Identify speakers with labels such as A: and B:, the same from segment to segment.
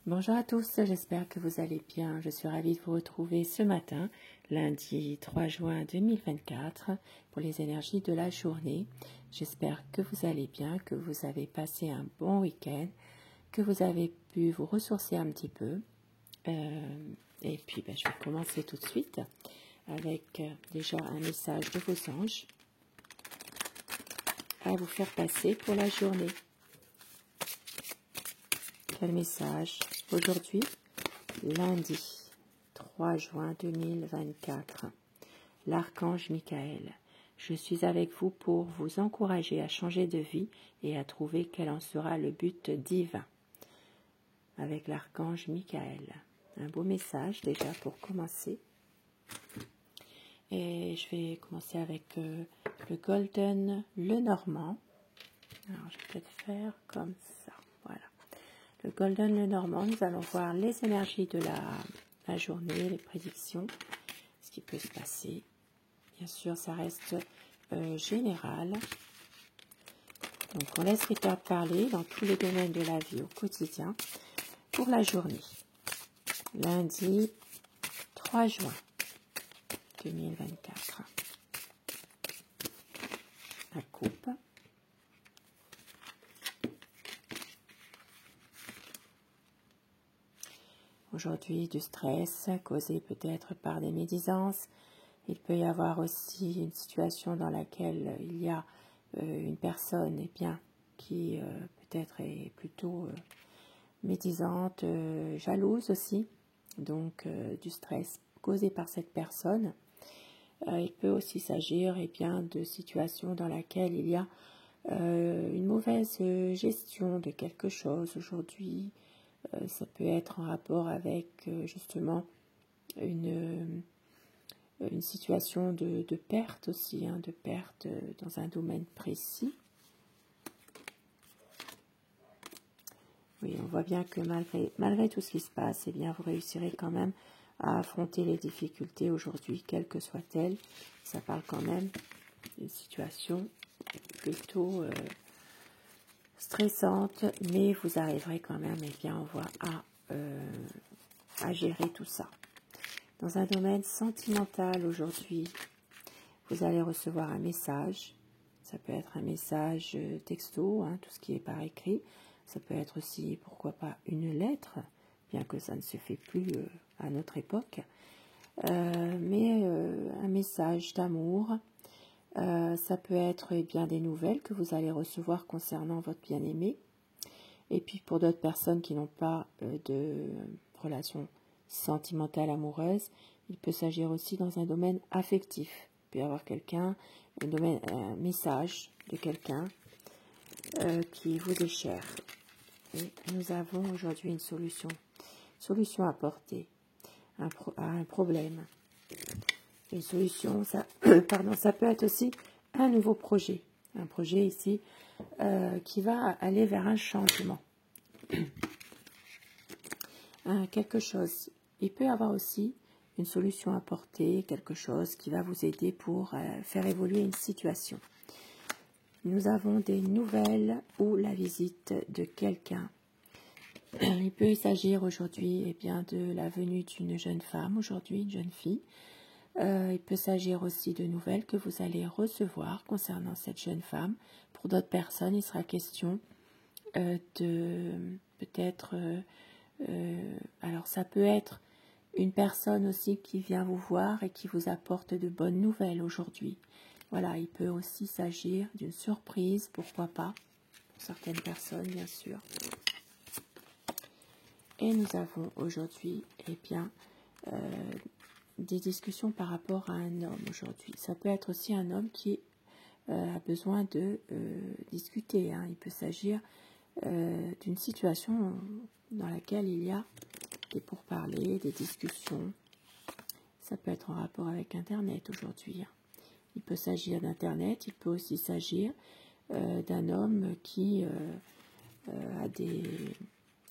A: Bonjour à tous, j'espère que vous allez bien. Je suis ravie de vous retrouver ce matin, lundi 3 juin 2024, pour les énergies de la journée. J'espère que vous allez bien, que vous avez passé un bon week-end, que vous avez pu vous ressourcer un petit peu. Et puis, je vais commencer tout de suite avec déjà un message de vos anges à vous faire passer pour la journée. Quel message aujourd'hui, lundi 3 juin 2024. L'archange Michael, je suis avec vous pour vous encourager à changer de vie et à trouver quel en sera le but divin. Avec l'archange Michael. Un beau message déjà pour commencer. Et je vais commencer avec le Golden Lenormand. Alors je vais peut-être faire comme ça. Voilà. Le Golden Lenormand, nous allons voir les énergies de la journée, les prédictions, ce qui peut se passer. Bien sûr, ça reste général. Donc, on laisse les cartes parler dans tous les domaines de la vie au quotidien pour la journée. Lundi 3 juin 2024. La coupe. Aujourd'hui, du stress causé peut-être par des médisances. Il peut y avoir aussi une situation dans laquelle il y a une personne qui peut-être est plutôt médisante, jalouse aussi. Donc du stress causé par cette personne. Il peut aussi s'agir de situations dans laquelle il y a une mauvaise gestion de quelque chose aujourd'hui. Ça peut être en rapport avec justement une situation de perte aussi, de perte dans un domaine précis. Oui, on voit bien que malgré tout ce qui se passe, vous réussirez quand même à affronter les difficultés aujourd'hui, quelles que soient-elles. Ça parle quand même d'une situation plutôt stressante, mais vous arriverez quand même, on voit, à gérer tout ça. Dans un domaine sentimental aujourd'hui, vous allez recevoir un message. Ça peut être un message texto, tout ce qui est par écrit. Ça peut être aussi, pourquoi pas, une lettre, bien que ça ne se fait plus à notre époque. Mais un message d'amour. Ça peut être des nouvelles que vous allez recevoir concernant votre bien-aimé. Et puis pour d'autres personnes qui n'ont pas de relation sentimentale amoureuse, il peut s'agir aussi dans un domaine affectif. Il peut y avoir un message de quelqu'un qui vous est cher. Et nous avons aujourd'hui une solution à apporter à un problème. Une solution, ça peut être aussi un nouveau projet. Un projet ici qui va aller vers un changement. Quelque chose. Il peut y avoir aussi une solution à apporter, quelque chose qui va vous aider pour faire évoluer une situation. Nous avons des nouvelles ou la visite de quelqu'un. Il peut s'agir aujourd'hui de la venue d'une jeune femme, aujourd'hui une jeune fille. Il peut s'agir aussi de nouvelles que vous allez recevoir concernant cette jeune femme. Pour d'autres personnes, il sera question de peut-être... alors ça peut être une personne aussi qui vient vous voir et qui vous apporte de bonnes nouvelles aujourd'hui. Voilà, il peut aussi s'agir d'une surprise, pourquoi pas, pour certaines personnes bien sûr. Et nous avons aujourd'hui des discussions par rapport à un homme aujourd'hui. Ça peut être aussi un homme qui a besoin de discuter. Il peut s'agir d'une situation dans laquelle il y a des pourparlers, des discussions. Ça peut être en rapport avec Internet aujourd'hui. Il peut s'agir d'Internet, il peut aussi s'agir d'un homme qui a des...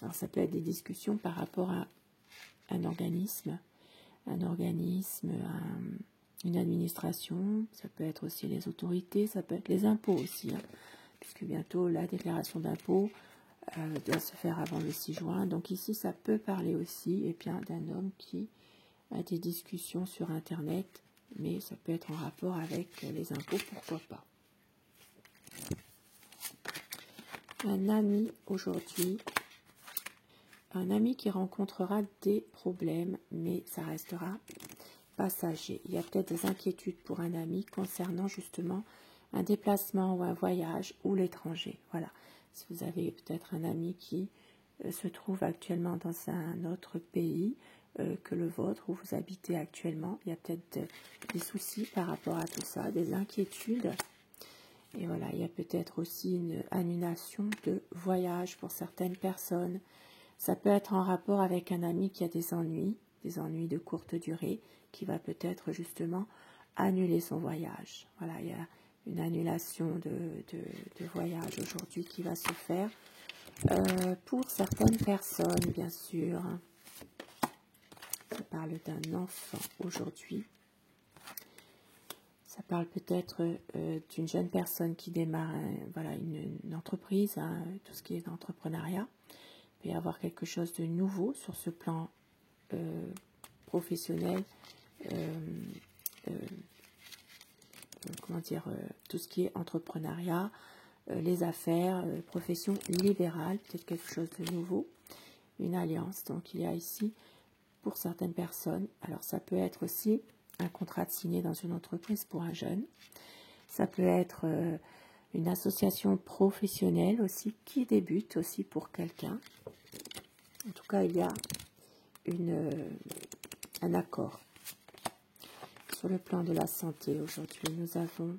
A: Alors ça peut être des discussions par rapport à un organisme, une administration, ça peut être aussi les autorités, ça peut être les impôts aussi, puisque bientôt la déclaration d'impôts doit se faire avant le 6 juin. Donc ici, ça peut parler aussi d'un homme qui a des discussions sur Internet, mais ça peut être en rapport avec les impôts, pourquoi pas. Un ami aujourd'hui, un ami qui rencontrera des problèmes, mais ça restera passager. Il y a peut-être des inquiétudes pour un ami concernant justement un déplacement ou un voyage ou l'étranger. Voilà. Si vous avez peut-être un ami qui se trouve actuellement dans un autre pays que le vôtre où vous habitez actuellement, il y a peut-être des soucis par rapport à tout ça, des inquiétudes. Et voilà, il y a peut-être aussi une annulation de voyage pour certaines personnes. Ça peut être en rapport avec un ami qui a des ennuis de courte durée, qui va peut-être justement annuler son voyage. Voilà, il y a une annulation de voyage aujourd'hui qui va se faire. Pour certaines personnes, bien sûr, ça parle d'un enfant aujourd'hui. Ça parle peut-être d'une jeune personne qui démarre une entreprise, tout ce qui est d'entrepreneuriat. Il peut y avoir quelque chose de nouveau sur ce plan professionnel, tout ce qui est entrepreneuriat, les affaires, profession libérale, peut-être quelque chose de nouveau, une alliance. Donc il y a ici, pour certaines personnes, alors ça peut être aussi un contrat de signé dans une entreprise pour un jeune, ça peut être une association professionnelle aussi qui débute aussi pour quelqu'un. En tout cas, il y a un accord. Sur le plan de la santé, aujourd'hui, nous avons...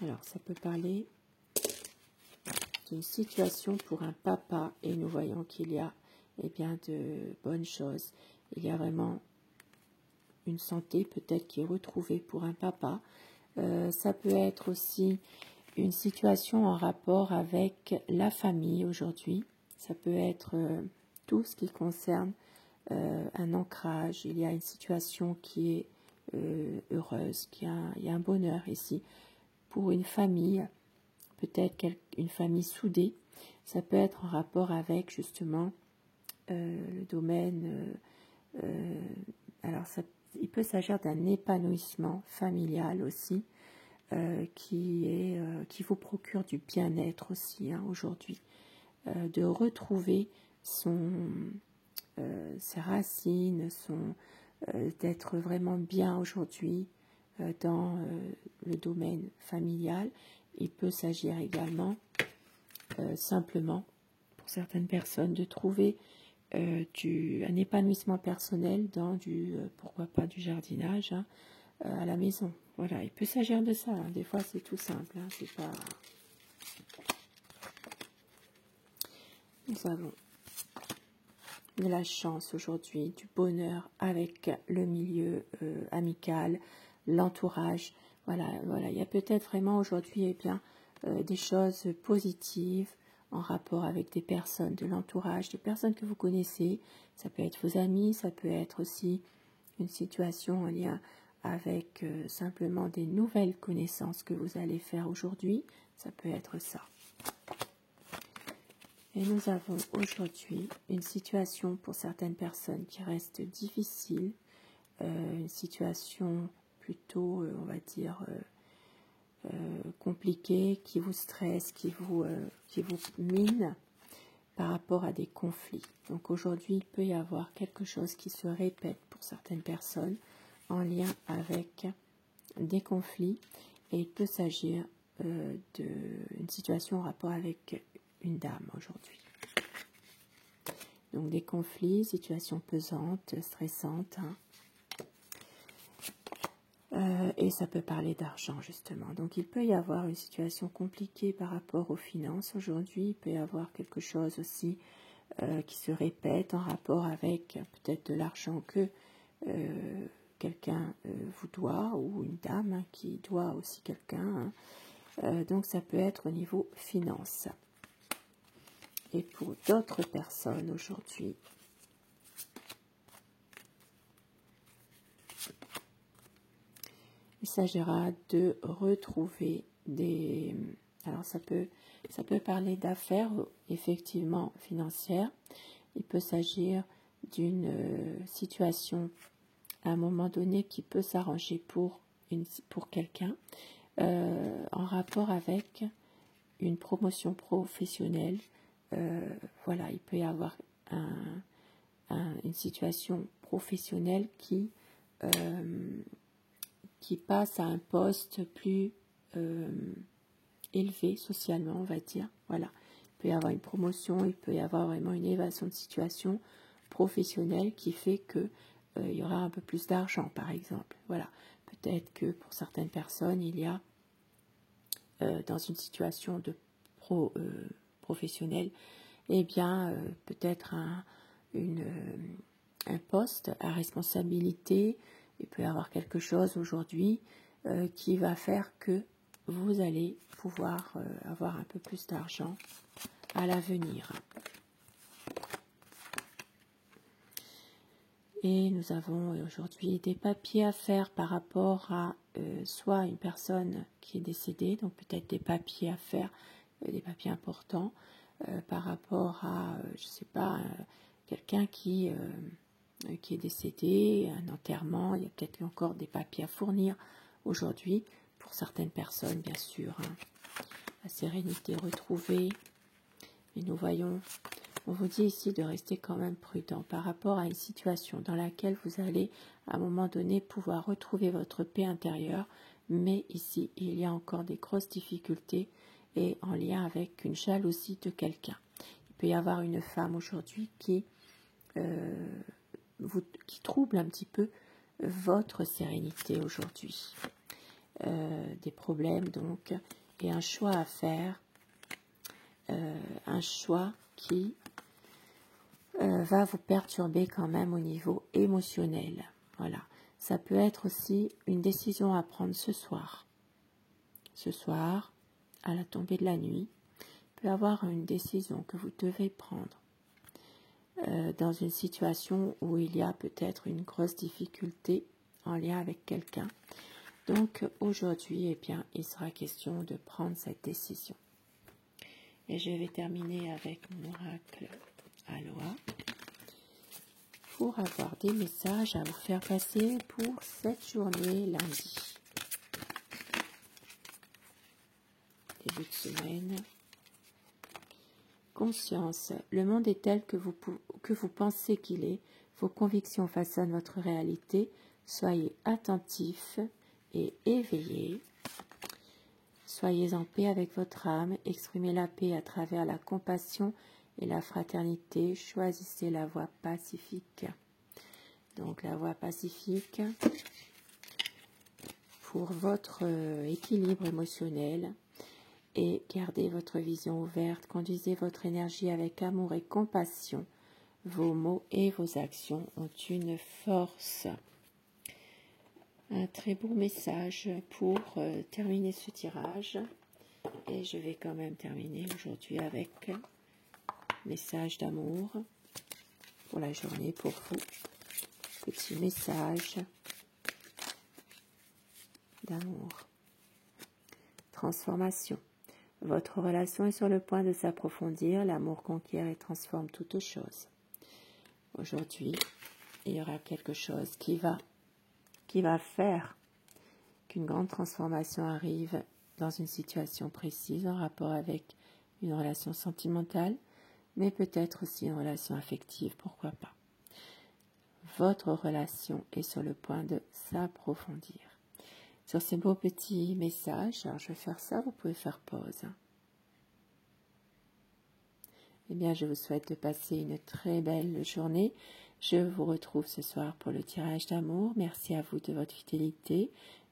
A: Alors, ça peut parler d'une situation pour un papa, et nous voyons qu'il y a de bonnes choses. Il y a vraiment une santé peut-être qui est retrouvée pour un papa. Ça peut être aussi une situation en rapport avec la famille aujourd'hui. Ça peut être tout ce qui concerne un ancrage. Il y a une situation qui est heureuse, il y a un bonheur ici. Pour une famille, peut-être une famille soudée, ça peut être en rapport avec justement le domaine. Il peut s'agir d'un épanouissement familial aussi, qui vous procure du bien-être aussi aujourd'hui, de retrouver ses racines, d'être vraiment bien aujourd'hui dans le domaine familial. Il peut s'agir également simplement pour certaines personnes de trouver un épanouissement personnel dans pourquoi pas du jardinage à la maison. Voilà, il peut s'agir de ça. Des fois, c'est tout simple. C'est pas... Nous avons de la chance aujourd'hui, du bonheur avec le milieu amical, l'entourage. Voilà, il y a peut-être vraiment aujourd'hui des choses positives en rapport avec des personnes de l'entourage, des personnes que vous connaissez. Ça peut être vos amis, ça peut être aussi une situation en lien avec simplement des nouvelles connaissances que vous allez faire aujourd'hui. Ça peut être ça. Et nous avons aujourd'hui une situation pour certaines personnes qui reste difficile, une situation plutôt, on va dire, compliquée, qui vous stresse, qui vous mine par rapport à des conflits. Donc aujourd'hui, il peut y avoir quelque chose qui se répète pour certaines personnes en lien avec des conflits, et il peut s'agir d'une situation en rapport avec une dame aujourd'hui. Donc des conflits, situations pesantes, stressantes, et ça peut parler d'argent justement. Donc il peut y avoir une situation compliquée par rapport aux finances aujourd'hui. Il peut y avoir quelque chose aussi qui se répète en rapport avec peut-être de l'argent que quelqu'un vous doit, ou une dame qui doit aussi quelqu'un. Donc ça peut être au niveau finance. Et pour d'autres personnes aujourd'hui, il s'agira de retrouver des... Alors ça peut Ça peut parler d'affaires, effectivement, financières. Il peut s'agir d'une situation à un moment donné qui peut s'arranger pour quelqu'un en rapport avec une promotion professionnelle. Voilà, il peut y avoir une situation professionnelle qui passe à un poste plus élevé socialement, on va dire. Voilà. Il peut y avoir une promotion, il peut y avoir vraiment une élévation de situation professionnelle qui fait que il y aura un peu plus d'argent, par exemple. Voilà. Peut-être que pour certaines personnes, il y a dans une situation de professionnelle, eh bien, peut-être un poste à responsabilité. Il peut y avoir quelque chose aujourd'hui qui va faire que vous allez pouvoir avoir un peu plus d'argent à l'avenir. Et nous avons aujourd'hui des papiers à faire par rapport à soit une personne qui est décédée, donc peut-être des papiers à faire, des papiers importants, par rapport à, je ne sais pas, quelqu'un qui est décédé, un enterrement, il y a peut-être encore des papiers à fournir aujourd'hui, pour certaines personnes bien sûr. La sérénité retrouvée, et nous voyons, on vous dit ici de rester quand même prudent par rapport à une situation dans laquelle vous allez à un moment donné pouvoir retrouver votre paix intérieure, mais ici il y a encore des grosses difficultés et en lien avec une jalousie de quelqu'un. Il peut y avoir une femme aujourd'hui qui trouble un petit peu votre sérénité aujourd'hui. Des problèmes donc, et un choix à faire, un choix qui va vous perturber quand même au niveau émotionnel. Voilà. Ça peut être aussi une décision à prendre ce soir. Ce soir, à la tombée de la nuit, il peut y avoir une décision que vous devez prendre dans une situation où il y a peut-être une grosse difficulté en lien avec quelqu'un. Donc aujourd'hui, eh bien, il sera question de prendre cette décision. Et je vais terminer avec mon oracle Aloha pour avoir des messages à vous faire passer pour cette journée lundi. Début de semaine. Conscience, le monde est tel que vous pensez qu'il est. Vos convictions façonnent votre réalité. Soyez attentifs et éveillés. Soyez en paix avec votre âme. Exprimez la paix à travers la compassion et la fraternité. Choisissez la voie pacifique. Donc la voie pacifique pour votre équilibre émotionnel. Et gardez votre vision ouverte, conduisez votre énergie avec amour et compassion. Vos mots et vos actions ont une force. Un très beau message pour terminer ce tirage. Et je vais quand même terminer aujourd'hui avec un message d'amour pour la journée pour vous. Petit message d'amour. Transformation. Votre relation est sur le point de s'approfondir. L'amour conquiert et transforme toutes choses. Aujourd'hui, il y aura quelque chose qui va faire qu'une grande transformation arrive dans une situation précise en rapport avec une relation sentimentale, mais peut-être aussi une relation affective, pourquoi pas. Votre relation est sur le point de s'approfondir. Sur ces beaux petits messages, alors je vais faire ça, vous pouvez faire pause. Eh bien, je vous souhaite de passer une très belle journée. Je vous retrouve ce soir pour le tirage d'amour. Merci à vous de votre fidélité,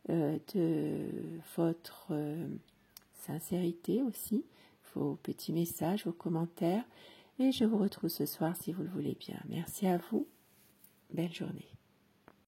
A: de votre sincérité aussi, vos petits messages, vos commentaires. Et je vous retrouve ce soir si vous le voulez bien. Merci à vous. Belle journée.